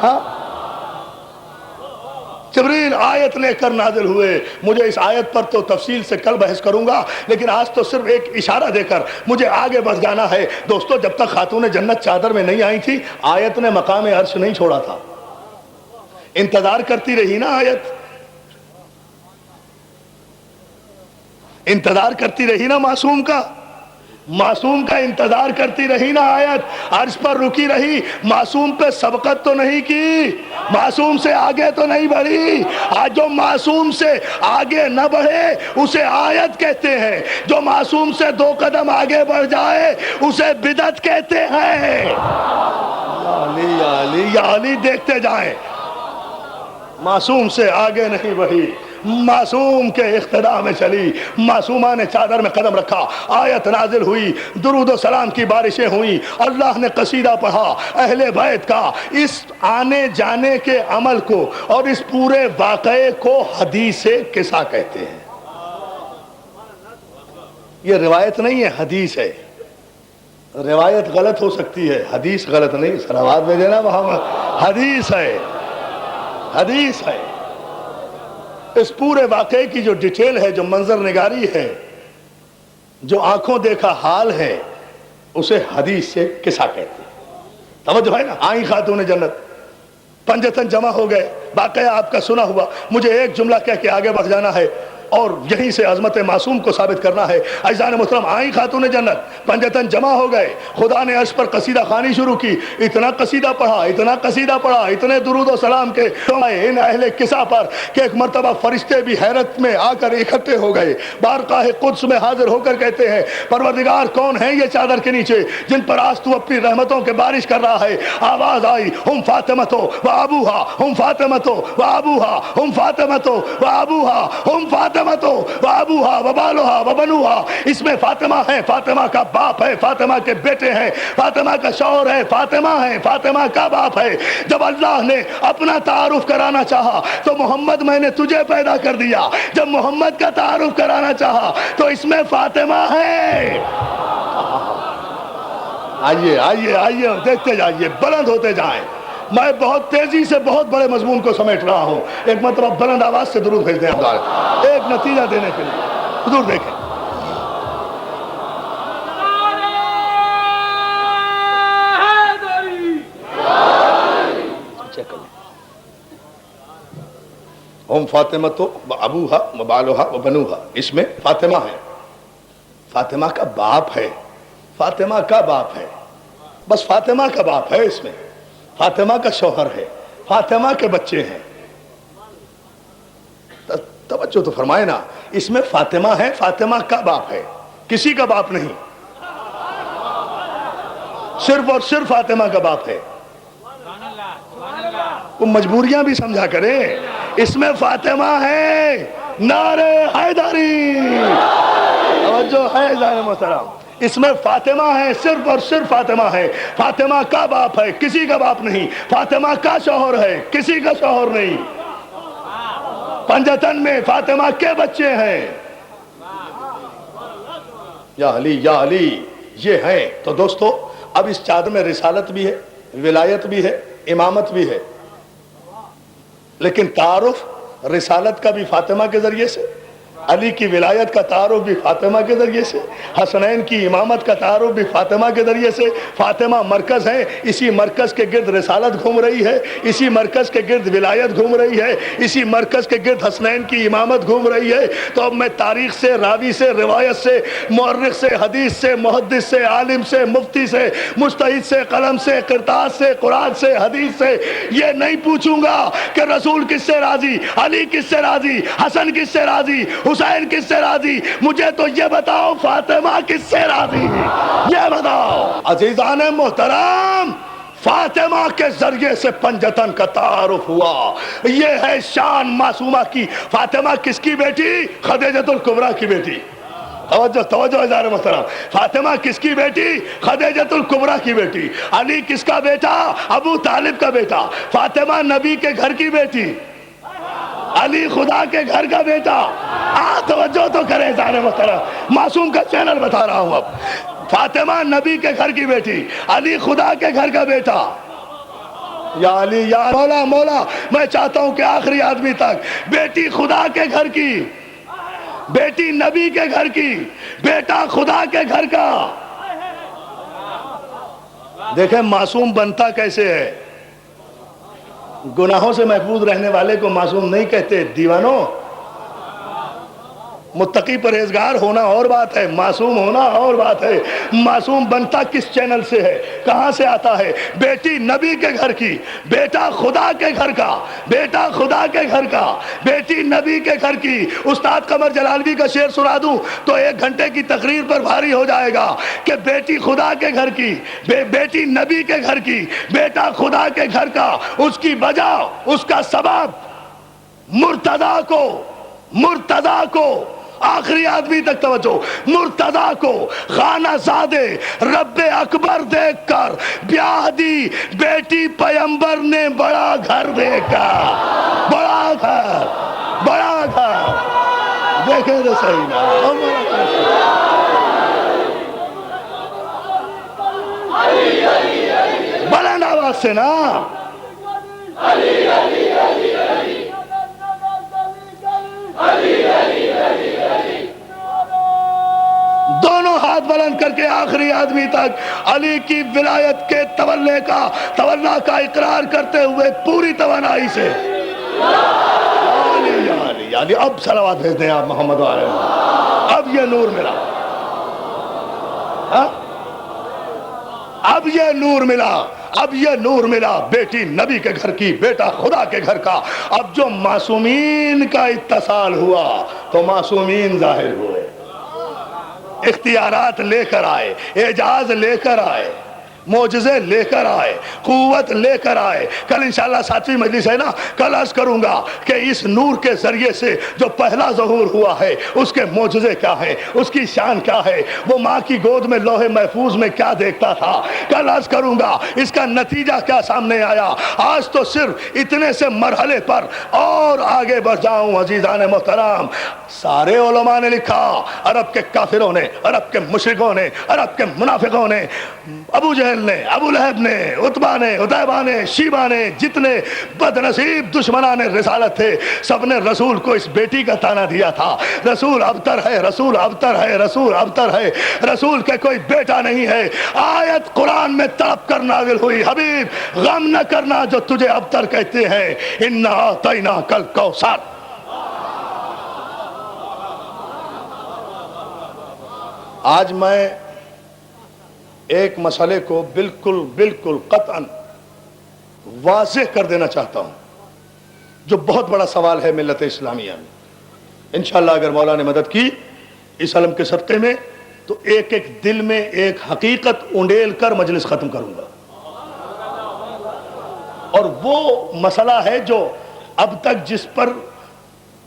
ہاں جبریل آیت لے کر نازل ہوئے. مجھے اس آیت پر تو تفصیل سے کل بحث کروں گا، لیکن آج تو صرف ایک اشارہ دے کر مجھے آگے بڑھ جانا ہے. دوستو، جب تک خاتون جنت چادر میں نہیں آئی تھی، آیت نے مقام عرش نہیں چھوڑا تھا. انتظار کرتی رہی نا آیت، انتظار کرتی رہی نا معصوم کا، معصوم کا انتظار کرتی رہی نا آیت، عرش پر رکی رہی. معصوم پہ سبقت تو نہیں کی، معصوم سے آگے تو نہیں بڑھی. آج جو معصوم سے آگے نہ بڑھے اسے آیت کہتے ہیں، جو معصوم سے 2 قدم آگے بڑھ جائے اسے بدعت کہتے ہیں. یا علی یا علی یا علی، دیکھتے جائیں. معصوم سے آگے نہیں بڑھی، معصوم کے اقتداء میں چلی. معصومہ نے چادر میں قدم رکھا، آیت نازل ہوئی، درود و سلام کی بارشیں ہوئیں، اللہ نے قصیدہ پڑھا. اہل بیت کا اس آنے جانے کے عمل کو اور اس پورے واقعے کو حدیث قصہ کہتے ہیں. یہ روایت نہیں ہے، حدیث ہے. روایت غلط ہو سکتی ہے، حدیث غلط نہیں. سلوات میں دینا محمد. حدیث ہے، حدیث ہے. اس پورے واقعے کی جو ڈیٹیل ہے، جو منظر نگاری ہے، جو آنکھوں دیکھا حال ہے، اسے حدیث سے قصہ کہتے ہیں. توجہ ہے نا. آئیں خاتون جنت، پنجتن جمع ہو گئے. واقعہ آپ کا سنا ہوا. مجھے ایک جملہ کہہ کے آگے بڑھ جانا ہے اور یہیں سے عظمت معصوم کو ثابت کرنا ہے. عزیزان محترم، آئیں خاتون جنت، پنجتن جمع ہو گئے. خدا نے عرش پر قصیدہ خوانی شروع کی. اتنا قصیدہ پڑھا، اتنا قصیدہ پڑھا، اتنے درود و سلام کے ان اہل قصہ پر کہ ایک مرتبہ فرشتے بھی حیرت میں آ کر اکٹھے ہو گئے. بارگاہ قدس میں حاضر ہو کر کہتے ہیں، پروردگار کون ہے یہ چادر کے نیچے جن پر آج تو اپنی رحمتوں کے بارش کر رہا ہے؟ آواز آئی، ہم فاطمہ و ابوہا، ہم فاطمہ و ابوہا، ہم فاطمہ و ابوہا، ہم فاطمہ و ابوہا و بالوہا و بنوہا. اس میں فاطمہ ہے، فاطمہ کا باپ ہے، فاطمہ کے بیٹے ہیں، فاطمہ کا شوہر ہے، فاطمہ ہے، فاطمہ کا باپ ہے. جب اللہ نے اپنا تعارف کرانا چاہا تو محمد میں نے تجھے پیدا کر دیا. جب محمد کا تعارف کرانا چاہا تو اس میں فاطمہ ہے. آئیے آئیے آئیے، دیکھتے جائیے، بلند ہوتے جائیں. میں بہت تیزی سے بہت بڑے مضمون کو سمیٹ رہا ہوں. ایک مرتبہ بلند آواز سے درود بھیج دیں ایک نتیجہ دینے کے لیے. حضور دیکھیں، ہم فاطمہ تو ابوہا و بالوہا و بنوہا. اس میں فاطمہ ہے، فاطمہ کا باپ ہے، فاطمہ کا باپ ہے، بس فاطمہ کا باپ ہے. اس میں فاطمہ کا شوہر ہے، فاطمہ کے بچے ہیں. توجہ تو فرمائے نا. اس میں فاطمہ ہے، فاطمہ کا باپ ہے، کسی کا باپ نہیں، صرف اور صرف فاطمہ کا باپ ہے. وہ مجبوریاں بھی سمجھا کرے. اس میں فاطمہ ہے. نعرہ حیدری. توجہ ہے عزیزان محترم. اس میں فاطمہ ہے، صرف اور صرف فاطمہ ہے. فاطمہ کا باپ ہے، کسی کا باپ نہیں. فاطمہ کا شوہر ہے، کسی کا شوہر نہیں. پنجتن میں فاطمہ کے بچے ہیں. یا علی یا علی، یہ ہیں. تو دوستو، اب اس چادر میں رسالت بھی ہے، ولایت بھی ہے، امامت بھی ہے، لیکن تعارف رسالت کا بھی فاطمہ کے ذریعے سے، علی کی ولایت کا تعارف بھی فاطمہ کے ذریعے سے، حسنین کی امامت کا تعارف بھی فاطمہ کے ذریعے سے. فاطمہ مرکز ہے، اسی مرکز کے گرد رسالت گھوم رہی ہے، اسی مرکز کے گرد ولایت گھوم رہی ہے، اسی مرکز کے گرد حسنین کی امامت گھوم رہی ہے. تو اب میں تاریخ سے، راوی سے، روایت سے، مورخ سے، حدیث سے، محدث سے، عالم سے، مفتی سے، مجتہد سے، قلم سے، قرطاس سے، قرآن سے، حدیث سے یہ نہیں پوچھوں گا کہ رسول کس سے راضی، علی کس سے راضی، حسن کس سے راضی، حسین کس سے راضی. مجھے تو یہ بتاؤ فاطمہ کس سے راضی، یہ بتاؤ. عزیزان محترم، فاطمہ کے ذریعے سے پنجتن کا تعارف ہوا. یہ ہے شان معصومہ کی. فاطمہ کس کی بیٹی؟ خدیجۃ الکبریٰ کی بیٹی. توجہ توجہ عزیزان محترم. فاطمہ کس کی بیٹی؟ خدیجۃ الکبریٰ کی بیٹی. علی کس کا بیٹا؟ ابو طالب کا بیٹا. فاطمہ نبی کے گھر کی بیٹی، علی خدا کے گھر کا بیٹا. توجہ تو کرے عزیزان محترم، معصوم کا چینل بتا رہا ہوں. اب فاطمہ نبی کے گھر کی بیٹی، علی خدا کے گھر کا بیٹا. یا علی یا مولا مولا، میں چاہتا ہوں کہ آخری آدمی تک بیٹی خدا کے گھر کی، بیٹی نبی کے گھر کی، بیٹا خدا کے گھر کا. دیکھیں معصوم بنتا کیسے ہے. گناہوں سے محفوظ رہنے والے کو معصوم نہیں کہتے دیوانوں. متقی پرہیزگار ہونا اور بات ہے، معصوم ہونا اور بات ہے. معصوم بنتا کس چینل سے ہے، کہاں سے آتا ہے؟ بیٹی نبی کے گھر کی، بیٹا خدا کے گھر کا، بیٹا خدا کے گھر کا، بیٹی نبی کے گھر کی. استاد قمر جلالوی کا شعر سنا دوں تو 1 گھنٹے کی تقریر پر بھاری ہو جائے گا کہ بیٹی خدا کے گھر کی، بیٹی نبی کے گھر کی، بیٹا خدا کے گھر کا. اس کی وجہ، اس کا سبب مرتضیٰ کو آخری آدمی تک توجہ، مرتضیٰ کو خانہ زادے رب اکبر دیکھ کر بیاہ دی بیٹی پیمبر نے بڑا گھر دیکھا. بڑا گھر دیکھیں تو صحیح نا. بلند آواز سے نا. دونوں ہاتھ بلند کر کے آخری آدمی تک علی کی ولایت کے تولا کا اقرار کرتے ہوئے پوری توانائی سے. علی اب صلوات بھیج دیں آپ محمد والے. اب یہ نور ملا، اب یہ نور ملا، اب یہ نور ملا. بیٹی نبی کے گھر کی، بیٹا خدا کے گھر کا. اب جو معصومین کا اتصال ہوا تو معصومین ظاہر ہوئے، اختیارات لے کر آئے، اعجاز لے کر آئے، معجزے لے کر آئے، قوت لے کر آئے. کل انشاءاللہ 7ویں مجلس ہے نا، کل عرض کروں گا کہ اس نور کے ذریعے سے جو پہلا ظہور ہوا ہے اس کے معجزے کیا ہیں، اس کی شان کیا ہے، وہ ماں کی گود میں لوح محفوظ میں کیا دیکھتا تھا. کل عرض کروں گا اس کا نتیجہ کیا سامنے آیا. آج تو صرف اتنے سے مرحلے پر اور آگے بڑھ جاؤں. عزیزان محترم، سارے علماء نے لکھا، عرب کے کافروں نے، عرب کے مشرکوں نے، عرب کے منافقوں نے، ابو جہل نے، ابو لہب نے، عتبہ نے، عتیبہ نے، شیبہ نے، جتنے بد نصیب دشمنان رسالت تھے، سب نے رسول کو اس بیٹی کا تانا دیا تھا. رسول ابتر ہے، رسول ابتر ہے، رسول ابتر ہے، رسول کے کوئی بیٹا نہیں ہے. آیت قرآن میں تڑپ کر نازل ہوئی، حبیب غم نہ کرنا جو تجھے ابتر کہتے ہیں، انا اعطیناک الکوثر. آج میں ایک مسئلے کو بالکل قطعاً واضح کر دینا چاہتا ہوں جو بہت بڑا سوال ہے ملت اسلامیہ میں. انشاءاللہ اگر مولا نے مدد کی اس علم کے صدقے میں تو ایک ایک دل میں ایک حقیقت انڈیل کر مجلس ختم کروں گا. اور وہ مسئلہ ہے جو اب تک جس پر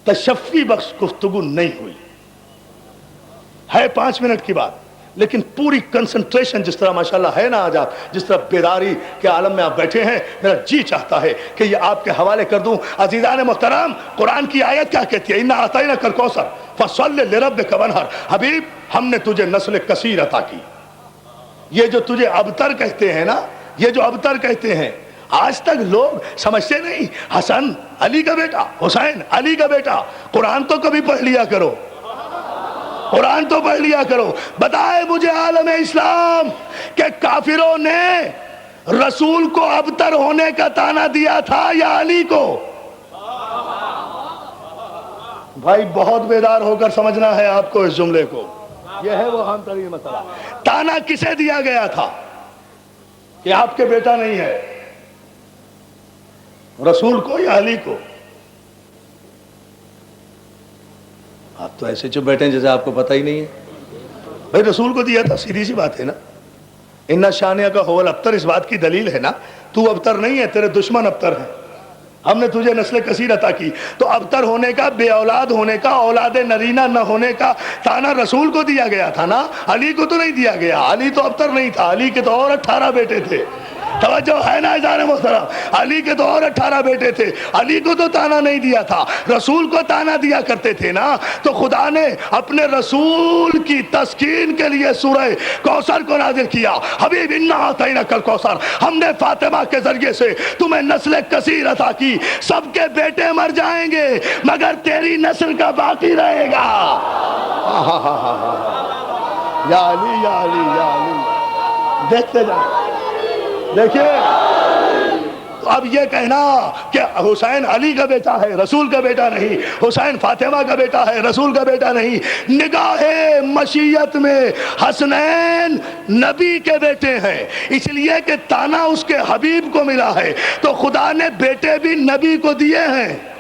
تشفی بخش گفتگو نہیں ہوئی ہے. 5 منٹ کی بات، لیکن پوری کنسنٹریشن جس طرح ماشاءاللہ ہے نا، آج آپ جس طرح بیداری کے عالم میں آپ بیٹھے ہیں، میرا جی چاہتا ہے کہ یہ آپ کے حوالے کر دوں. عزیزان محترم، قرآن کی آیت کیا کہتی ہے؟ انا اعطیناک الکوثر فصل لربک وانحر. حبیب ہم نے تجھے نسل کثیر عطا کی. یہ جو تجھے ابتر کہتے ہیں نا، یہ جو ابتر کہتے ہیں، آج تک لوگ سمجھتے نہیں. حسن علی کا بیٹا، حسین علی کا بیٹا. قرآن تو کبھی پڑھ لیا کرو، قرآن تو پڑھ لیا کرو. بتائے مجھے عالم اسلام کہ کافروں نے رسول کو ابتر ہونے کا تانا دیا تھا یا علی کو؟ بھائی بہت بیدار ہو کر سمجھنا ہے آپ کو اس جملے کو. یہ ہے وہ اہم ترین مسئلہ. تانا کسے دیا گیا تھا کہ آپ کے بیٹا نہیں ہے؟ رسول کو یا علی کو؟ آپ تو ایسے چپ بیٹھے ہیں جیسے آپ کو پتہ ہی نہیں ہے. بھائی رسول کو دیا تھا، سیدھی سی بات ہے نا. انا شانیہ کا ہول ابتر اس بات کی دلیل ہے نا. تو ابتر نہیں ہے، تیرے دشمن ابتر ہیں. ہم نے تجھے نسل کثیر عطا کی. تو ابتر ہونے کا، بے اولاد ہونے کا، اولاد نرینہ نہ ہونے کا تانا رسول کو دیا گیا تھا نا، علی کو تو نہیں دیا گیا. علی تو ابتر نہیں تھا، علی کے تو اور 18 بیٹے تھے. توجہ ہے نا عزیزان محترم؟ علی کے تو اور 18 بیٹے تھے، علی کو تو تانا نہیں دیا تھا، رسول کو تانا دیا کرتے تھے نا۔ تو خدا نے اپنے رسول کی تسکین کے لیے سورہ کوثر کو نازل کیا۔ حبیب انا اعطیناک الکوثر، ہم نے فاطمہ کے ذریعے سے تمہیں نسل کثیر عطا کی، سب کے بیٹے مر جائیں گے مگر تیری نسل کا باقی رہے گا۔ یا علی یا علی یا علی، دیکھتے جائیں۔ دیکھیے اب یہ کہنا کہ حسین علی کا بیٹا ہے رسول کا بیٹا نہیں، حسین فاطمہ کا بیٹا ہے رسول کا بیٹا نہیں، نگاہ مشیت میں حسنین نبی کے بیٹے ہیں، اس لیے کہ تانا اس کے حبیب کو ملا ہے، تو خدا نے بیٹے بھی نبی کو دیے ہیں۔